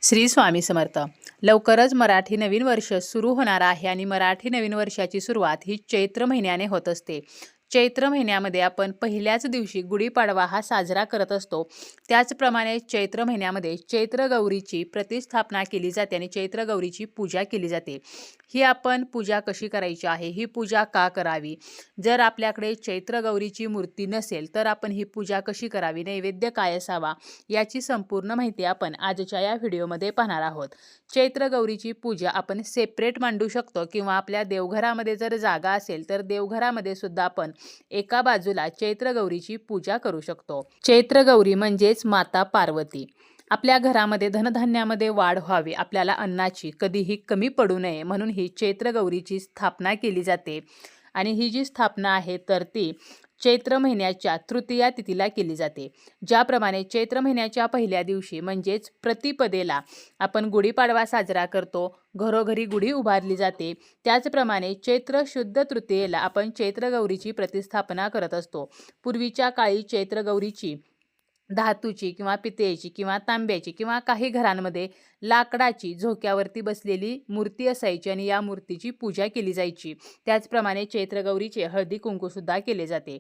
श्री स्वामी समर्थ. लवकरच मराठी नवीन वर्ष सुरू होणार आहे आणि मराठी नवीन वर्षाची सुरुवात ही चैत्र महिन्याने होत असते. चैत्र महिन्यामध्ये आपण पहिल्याच दिवशी गुढीपाडवा हा साजरा करत असतो. त्याचप्रमाणे चैत्र महिन्यामध्ये चैत्र गौरीची प्रतिष्ठापना केली जाते आणि चैत्र गौरीची पूजा केली जाते. ही आपण पूजा कशी करायची आहे, ही पूजा का करावी, जर आपल्याकडे चैत्र गौरीची मूर्ती नसेल तर आपण ही पूजा कशी करावी, नैवेद्य काय असावा, याची संपूर्ण माहिती आपण आजच्या या व्हिडिओमध्ये पाहणार आहोत. चैत्र गौरीची पूजा आपण सेपरेट मांडू शकतो किंवा आपल्या देवघरामध्ये जर जागा असेल तर देवघरामध्ये सुद्धा आपण एका बाजूला चैत्र गौरीची पूजा करू शकतो. चैत्र गौरी म्हणजेच माता पार्वती. आपल्या घरामध्ये धनधान्यामध्ये वाढ व्हावी, आपल्याला अन्नाची कधीही कमी पडू नये म्हणून ही चैत्र गौरीची स्थापना केली जाते. आणि ही जी स्थापना आहे तर ती चैत्र महिन्याच्या तृतीया तिथीला केली जाते. ज्याप्रमाणे चैत्र महिन्याच्या पहिल्या दिवशी म्हणजेच प्रतिपदेला आपण गुढीपाडवा साजरा करतो, घरोघरी गुढी उभारली जाते, त्याचप्रमाणे चैत्र शुद्ध तृतीयेला आपण चैत्र गौरीची प्रतिस्थापना करत असतो. पूर्वीच्या काळी चैत्र गौरीची धातूची किंवा पितळेची किंवा तांब्याची किंवा काही घरांमध्ये लाकडाची झोक्यावरती बसलेली मूर्ती असायची आणि या मूर्तीची पूजा केली जायची. त्याचप्रमाणे चैत्र गौरीचे हळदी कुंकू सुद्धा केले जाते.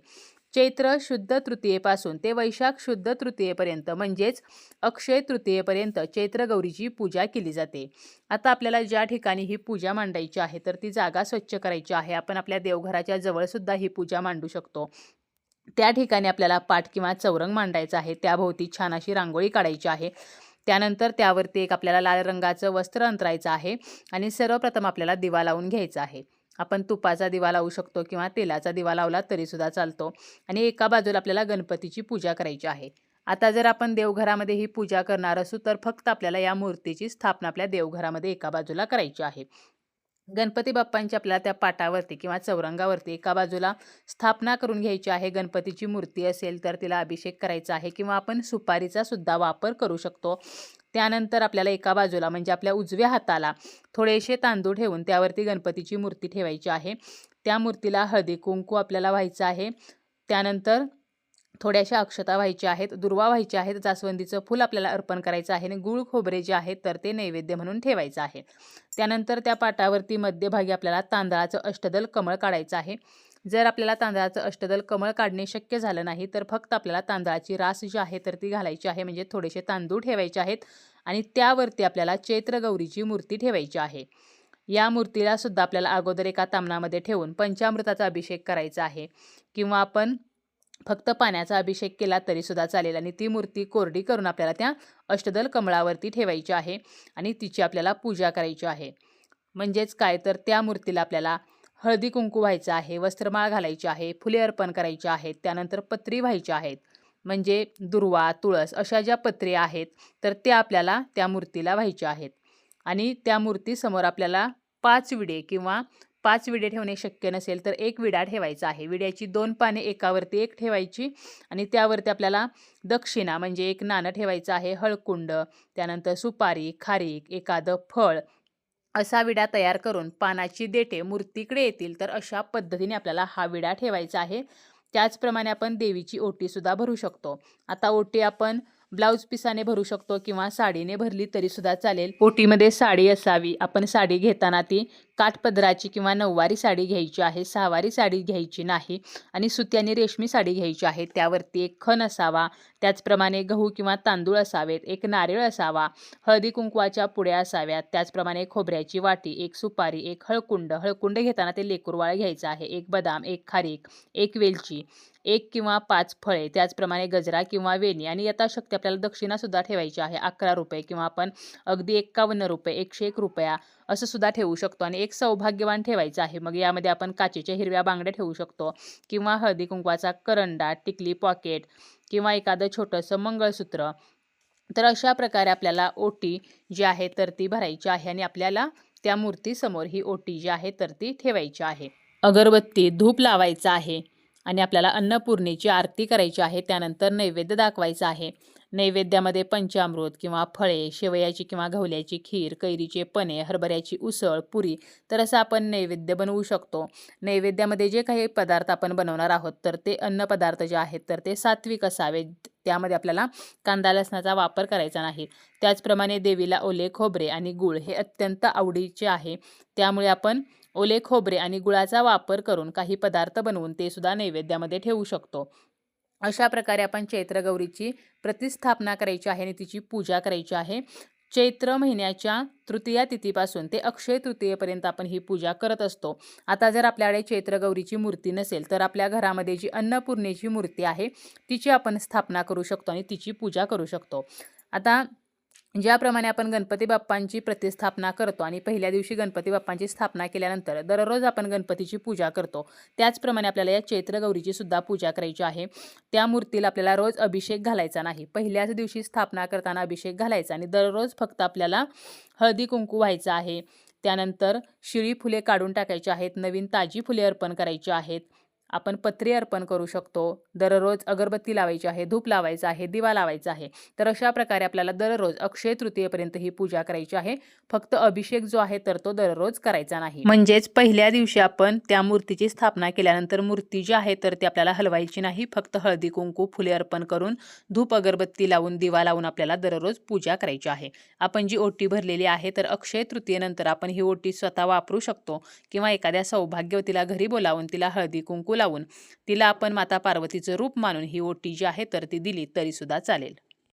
चैत्र शुद्ध तृतीयेपासून ते वैशाख शुद्ध तृतीयेपर्यंत म्हणजेच अक्षय तृतीयेपर्यंत चैत्र गौरीची पूजा केली जाते. आता आपल्याला ज्या ठिकाणी ही पूजा मांडायची आहे तर ती जागा स्वच्छ करायची आहे. आपण आपल्या देवघराच्या जवळ सुद्धा ही पूजा मांडू शकतो. त्या ठिकाणी आपल्याला पाट किंवा चौरंग मांडायचा आहे. त्याभोवती छान अशी रांगोळी काढायची आहे. त्यानंतर त्यावरती एक आपल्याला लाल रंगाचं वस्त्र अंतरायचं आहे आणि सर्वप्रथम आपल्याला दिवा लावून घ्यायचा आहे. आपण तुपाचा दिवा लावू शकतो किंवा तेलाचा दिवा लावला तरीसुद्धा चालतो. आणि एका बाजूला आपल्याला गणपतीची पूजा करायची आहे. आता जर आपण देवघरामध्ये ही पूजा करणार असू तर फक्त आपल्याला या मूर्तीची स्थापना आपल्या देवघरामध्ये एका बाजूला करायची आहे. गणपती बाप्पांची आपल्याला त्या पाटावरती किंवा चौरंगावरती एका बाजूला स्थापना करून घ्यायची आहे. गणपतीची मूर्ती असेल तर तिला अभिषेक करायचा आहे किंवा आपण सुपारीचा सुद्धा वापर करू शकतो. त्यानंतर आपल्याला एका बाजूला म्हणजे आपल्या उजव्या हाताला थोडेसे तांदूळ ठेवून त्यावरती गणपतीची मूर्ती ठेवायची आहे. त्या मूर्तीला हळदी कुंकू आपल्याला व्हायचं आहे. त्यानंतर थोड्याशा अक्षता व्हायच्या आहेत, दुर्वा व्हायच्या आहेत, जास्वंदीचं फूल आपल्याला अर्पण करायचं आहे आणि गूळ खोबरे जे आहेत तर ते नैवेद्य म्हणून ठेवायचं आहे. त्यानंतर त्या पाटावरती मध्यभागी आपल्याला तांदळाचं अष्टदल कमळ काढायचं आहे. जर आपल्याला तांदळाचं अष्टदल कमळ काढणे शक्य झालं नाही तर फक्त आपल्याला तांदळाची रास जी आहे तर ती घालायची आहे. म्हणजे थोडेसे तांदूळ ठेवायचे आहेत आणि त्यावरती आपल्याला चैत्र गौरीची मूर्ती ठेवायची आहे. या मूर्तीला सुद्धा आपल्याला अगोदर एका तामणामध्ये ठेवून पंचामृताचा अभिषेक करायचा आहे किंवा आपण फक्त पाण्याचा अभिषेक केला तरी सुद्धा चालेल. आणि ती मूर्ती कोरडी करून आपल्याला त्या अष्टदल कमळावरती ठेवायची आहे आणि तिची आपल्याला पूजा करायची आहे. म्हणजेच काय तर त्या मूर्तीला आपल्याला हळदी कुंकू व्हायचं आहे, वस्त्रमाळ घालायची आहे, फुले अर्पण करायची आहेत, त्यानंतर पत्री व्हायच्या आहेत. म्हणजे दुर्वा, तुळस अशा ज्या पत्रे आहेत तर त्या आपल्याला त्या मूर्तीला व्हायच्या आहेत. आणि त्या मूर्तीसमोर आपल्याला 5 विडे किंवा 5 विडे ठेवणे शक्य नसेल तर एक विडा ठेवायचा आहे. विड्याची 2 पाने एकावरती एक ठेवायची आणि त्यावरती आपल्याला दक्षिणा म्हणजे एक नाणं ठेवायचं आहे, हळकुंड, त्यानंतर सुपारी, खारीक, एखादं फळ असा विडा तयार करून पानाची देठे मूर्तीकडे येतील तर अशा पद्धतीने आपल्याला हा विडा ठेवायचा आहे. त्याचप्रमाणे आपण देवीची ओटी सुद्धा भरू शकतो. आता ओटी आपण ब्लाऊज पिसाने भरू शकतो किंवा साडीने भरली तरी सुद्धा चालेल. ओटीमध्ये साडी असावी. आपण साडी घेताना ती काठपदराची किंवा नऊवारी साडी घ्यायची आहे, सहावारी साडी घ्यायची नाही. आणि सुती आणि रेशमी साडी घ्यायची आहे. त्यावरती एक खण असावा, त्याचप्रमाणे गहू किंवा तांदूळ असावेत, एक नारळ असावा, हळदी कुंकवाच्या पुड्या असाव्यात, त्याचप्रमाणे खोबऱ्याची वाटी, एक सुपारी, एक हळकुंड. हळकुंड घेताना ते लेकुरवाळ घ्यायचं आहे, एक बदाम, एक खारीक, एक वेलची, 1 किंवा 5 फळे, त्याचप्रमाणे गजरा किंवा वेणी. आणि यथाशक्ती आपल्याला दक्षिणा सुद्धा ठेवायची आहे. 11 रुपये किंवा आपण अगदी 51 रुपये, 101 रुपया असं सुद्धा ठेवू शकतो. आणि एक सौभाग्यवान ठेवायचं आहे. मग यामध्ये आपण काचेच्या हिरव्या बांगड्या ठेवू शकतो किंवा हळदी कुंकवाचा करंडा, टिकली पॉकेट किंवा एखादं छोटंसं मंगळसूत्र. तर अशा प्रकारे आपल्याला ओटी जी आहे तर ती भरायची आहे आणि आपल्याला त्या मूर्तीसमोर ही ओटी जी आहे तर ती ठेवायची आहे. अगरबत्ती, धूप लावायचा आहे आणि आपल्याला अन्नपूर्णेची आरती करायची आहे. त्यानंतर नैवेद्य दाखवायचा आहे. नैवेद्यामध्ये पंचामृत किंवा फळे, शेवयाची किंवा गव्हाची खीर, कैरीचे पने, हरभऱ्याची उसळ, पुरी तर असं आपण नैवेद्य बनवू शकतो. नैवेद्यामध्ये जे काही पदार्थ आपण बनवणार आहोत तर ते अन्नपदार्थ जे आहेत तर ते सात्विक असावेत. त्यामध्ये आपल्याला कांदा लसणाचा वापर करायचा नाही. त्याचप्रमाणे देवीला ओले खोबरे आणि गूळ हे अत्यंत आवडीचे आहे. त्यामुळे आपण ओले खोबरे आणि गुळाचा वापर करून काही पदार्थ बनवून ते सुद्धा नैवेद्यामध्ये ठेवू शकतो. अशा प्रकारे आपण चैत्रगौरीची प्रतिस्थापना करायची आहे आणि तिची पूजा करायची आहे. चैत्र महिन्याच्या तृतीया तिथीपासून ते अक्षय तृतीयेपर्यंत आपण ही पूजा करत असतो. आता जर आपल्याकडे चैत्रगौरीची मूर्ती नसेल तर आपल्या घरामध्ये जी अन्नपूर्णेची मूर्ती आहे तिची आपण स्थापना करू शकतो आणि तिची पूजा करू शकतो. आता ज्याप्रमाणे आपण गणपती बाप्पांची प्रतिस्थापना करतो आणि पहिल्या दिवशी गणपती बाप्पांची स्थापना केल्यानंतर दररोज आपण गणपतीची पूजा करतो, त्याचप्रमाणे आपल्याला या चैत्रगौरीची सुद्धा पूजा करायची आहे. त्या मूर्तीला आपल्याला रोज अभिषेक घालायचा नाही. पहिल्याच दिवशी स्थापना करताना अभिषेक घालायचा आणि दररोज फक्त आपल्याला हळदी कुंकू व्हायचं आहे. त्यानंतर शिळी फुले काढून टाकायची आहेत, नवीन ताजी फुले अर्पण करायची आहेत. आपण पत्री अर्पण करू शकतो. दररोज अगरबत्ती लावायची आहे, धूप लावायचा आहे, दिवा लावायचा आहे. तर अशा प्रकारे आपल्याला दररोज अक्षय तृतीयेपर्यंत ही पूजा करायची आहे. फक्त अभिषेक जो आहे तर तो दररोज करायचा नाही. म्हणजेच पहिल्या दिवशी आपण त्या मूर्तीची स्थापना केल्यानंतर मूर्ती जी आहे तर ती आपल्याला हलवायची नाही. फक्त हळदी कुंकू फुले अर्पण करून धूप अगरबत्ती लावून दिवा लावून आपल्याला दररोज पूजा करायची आहे. आपण जी ओटी भरलेली आहे तर अक्षय तृतीयेनंतर आपण ही ओटी स्वतः वापरू शकतो किंवा एखाद्या सौभाग्यवतीला घरी बोलावून तिला हळदी कुंकू लावून तिला आपण माता पार्वतीचं रूप मानून ही ओटी जी आहे तर ती दिली तरी सुद्धा चालेल.